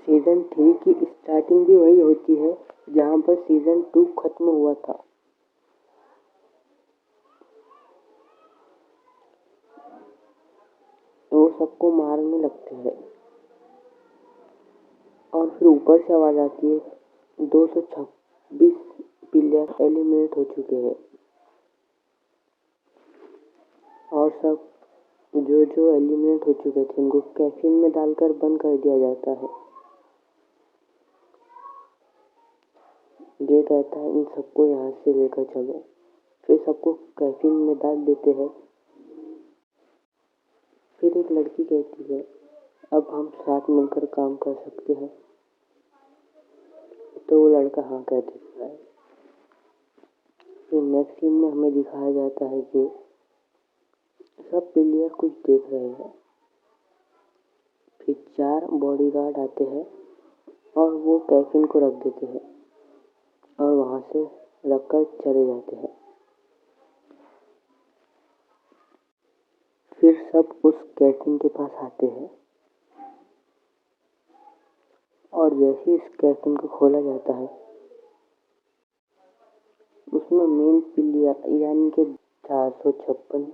Season 3 की starting भी वही होती है जहाँ पर सीज़न 2 खत्म हुआ था। वो सबको मारने लगते हैं और फिर ऊपर से आवाज़ आती है 226 प्लेयर एलिमिनेट हो चुके हैं और सब जो एलिमिनेट हो चुके थे उनको कैफीन में डालकर बंद कर दिया जाता है। ये कहता है इन सबको यहाँ से लेकर चलो, फिर सबको कैफीन में डाल देते हैं। फिर एक लड़की कहती है अब हम साथ मिलकर काम कर सकते हैं, तो वो लड़का हाँ कह देता है। फिर नेक्स्ट सीन में हमें दिखाया जाता है कि सब प्लेयर कुछ देख रहे हैं। फिर 4 बॉडीगार्ड आते हैं और वो कैफीन को रख देते हैं और वहाँ से रखकर चले जाते हैं। फिर सब उस कैफीन के पास आते हैं और जैसे ही इस कैफीन को खोला जाता है उसमें मेन प्लेयर यानी कि 456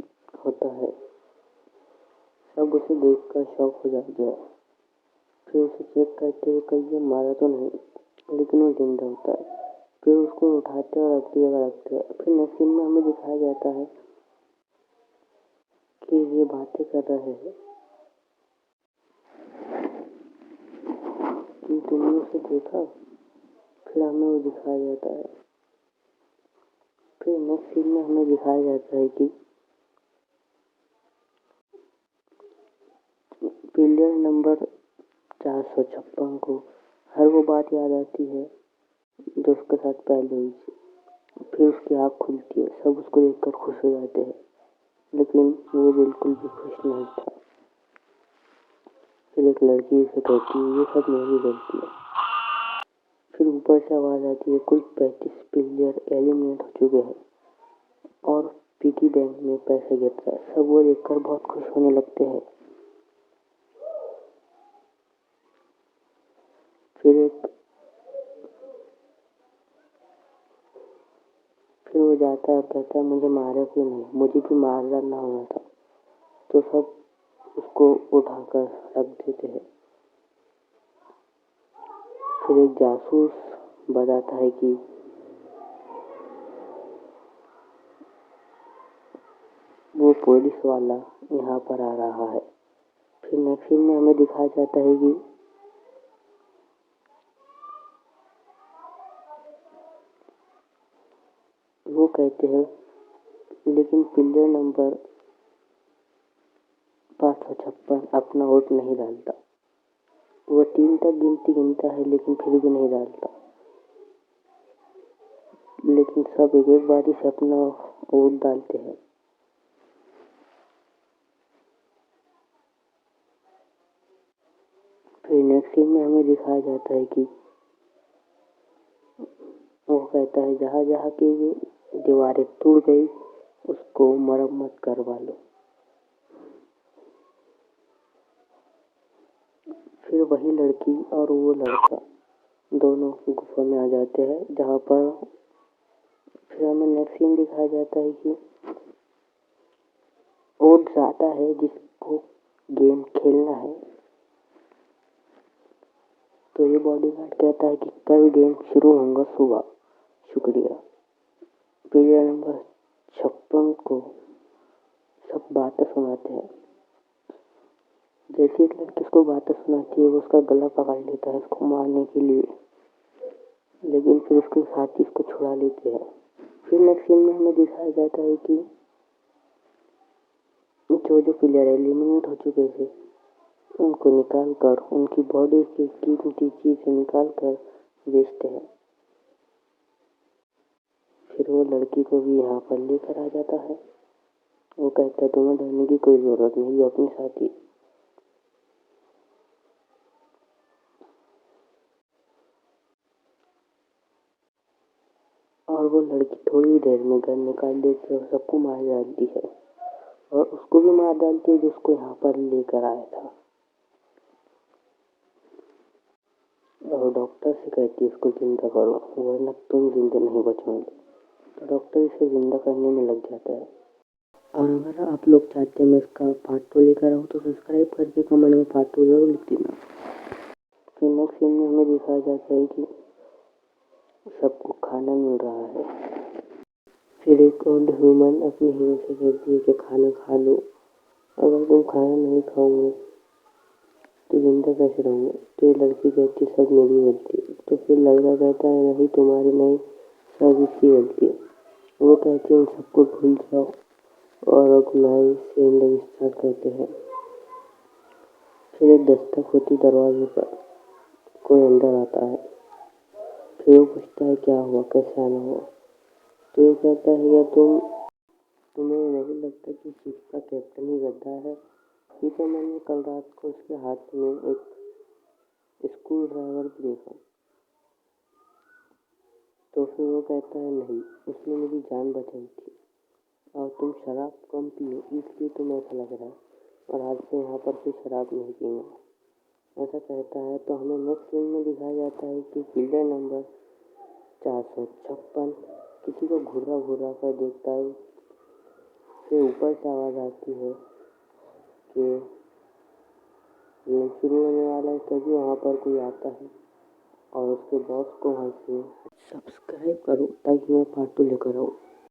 होता है। सब उसे देखकर शॉक हो जाते हैं। फिर उसे चेक करते हुए कहीं ये मारा तो नहीं, लेकिन वो जिंदा होता है। फिर उसको उठाते और अगली जगह रखते हैं। फिर नेक्स्ट सीन में हमें दिखाया जाता है कि ये बातें कर रहे हैं कि तुमने उसे देखा। फिर हमें वो दिखाया जाता है। फिर नेक्स्ट सीन में हमें दिखाया जाता है कि प्लेयर नंबर 456 को हर वो बात याद आती है जो उसके साथ पहले हुई थी। फिर उसकी आँख खुलती है, सब उसको देखकर खुश हो जाते हैं, लेकिन वो बिल्कुल भी खुश नहीं था। फिर एक लड़की उसे कहती है ये सब मेरी गलती है। फिर ऊपर से आवाज़ आती है कुल 35 प्लेयर एलिमिनेट हो चुके हैं और पिगी बैंक में पैसे गिर रहा है। सब वो देखकर बहुत खुश होने लगते हैं। फिर वो जाता है और कहता है मुझे मारे क्यों नहीं, मुझे भी मार डालना होना था। तो सब उसको उठाकर रख देते हैं। फिर एक जासूस बताता है कि वो पुलिस वाला यहाँ पर आ रहा है। फिर नेक्स्ट सीन में हमें दिखाया जाता है कि वो कहते हैं लेकिन प्लेयर नंबर 556 अपना वोट नहीं डालता। वो 3 तक गिनती गिनता है लेकिन फिर भी नहीं डालता। लेकिन सब एक बारी से अपना वोट डालते हैं। फिर नेक्स्ट सीन में हमें दिखाया जाता है कि वो कहता है जहाँ जहाँ की दीवारें टूट गई उसको मरम्मत करवा लो। फिर वही लड़की और वो लड़का दोनों गुफा में आ जाते हैं, जहाँ पर फिर हमें नेक्स्ट सीन दिखाया जाता है कि ओट ज़्यादा है जिसको गेम खेलना है। तो ये बॉडीगार्ड कहता है कि कल गेम शुरू होगा सुबह, शुक्रिया। प्लेयर नंबर 56 को सब बातें सुनाते हैं। जैसे एक लड़की उसको बातें सुनाती है वो उसका गला पकड़ लेता है उसको मारने के लिए, लेकिन फिर उसके साथी उसको छुड़ा लेते हैं। फिर नेक्स्ट सीन में हमें दिखाया जाता है कि जो प्लेयर एलिमिनेट हो चुके थे उनको निकाल कर उनकी बॉडी की कीमती चीजें निकाल कर बेचते हैं। फिर वो लड़की को भी यहाँ पर लेकर आ जाता है। वो कहता है तुम्हें डरने की कोई जरूरत नहीं, ये अपनी साथी। और वो लड़की थोड़ी देर में गन निकाल देती है और सबको मार डालती है और उसको भी मार डालती है जो उसको यहाँ पर लेकर आया था। और डॉक्टर से कहती है इसको जिंदा करो वरना तुम जिंदा नहीं बचोगे। तो डॉक्टर इसे जिंदा करने में लग जाता है। और अगर आप लोग चाहते हैं मैं इसका पार्ट 2 लेकर आऊँ तो सब्सक्राइब करके कमेंट में पार्ट 2 जरूर लिख देना। फिर नेक्स्ट सीन में हमें दिखाया जाता है कि सबको खाना मिल रहा है। फिर एक ओल्ड ह्यूमन अपने हीरो से कहती है कि खाना खा लो, अगर तुम खाना नहीं खाओगे तो जिंदा कैसे रहोगे। तो ये लड़की कहती है सब मेरी गलती है। तो फिर लड़का कहता है नहीं तुम्हारी नहीं, सब इसकी गलती है। वो कहती है इन सबको भूल जाओ और अब नई जिंदगी स्टार्ट करते हैं। फिर एक दस्तक होती दरवाजे पर, कोई अंदर आता है। फिर वो पूछता है क्या हुआ, कैसे आना हुआ। तो ये कहता है या तुम्हें नहीं लगता कि शिप का कैप्टन ही गद्दा है, क्योंकि मैंने कल रात को उसके हाथ में एक स्क्रू ड्राइवर भी देखा। तो फिर वो कहता है नहीं, उसने मेरी जान बचाई थी और तुम शराब कम पियो इसलिए तुम्हें ऐसा लग रहा है, और आज से यहाँ पर कोई शराब नहीं पीऊँगा, ऐसा कहता है। तो हमें नेक्स्ट सीन में दिखाया जाता है कि पिलर नंबर 456 किसी को घुर्रा घुर्रा कर देखता है। फिर ऊपर से आवाज़ आती है कि ये शुरू होने वाला है, तभी वहाँ पर कोई आता है और उसके बॉस को वहाँ से सब्सक्राइब करो ताकि मैं पार्ट 2 लेकर आऊँ।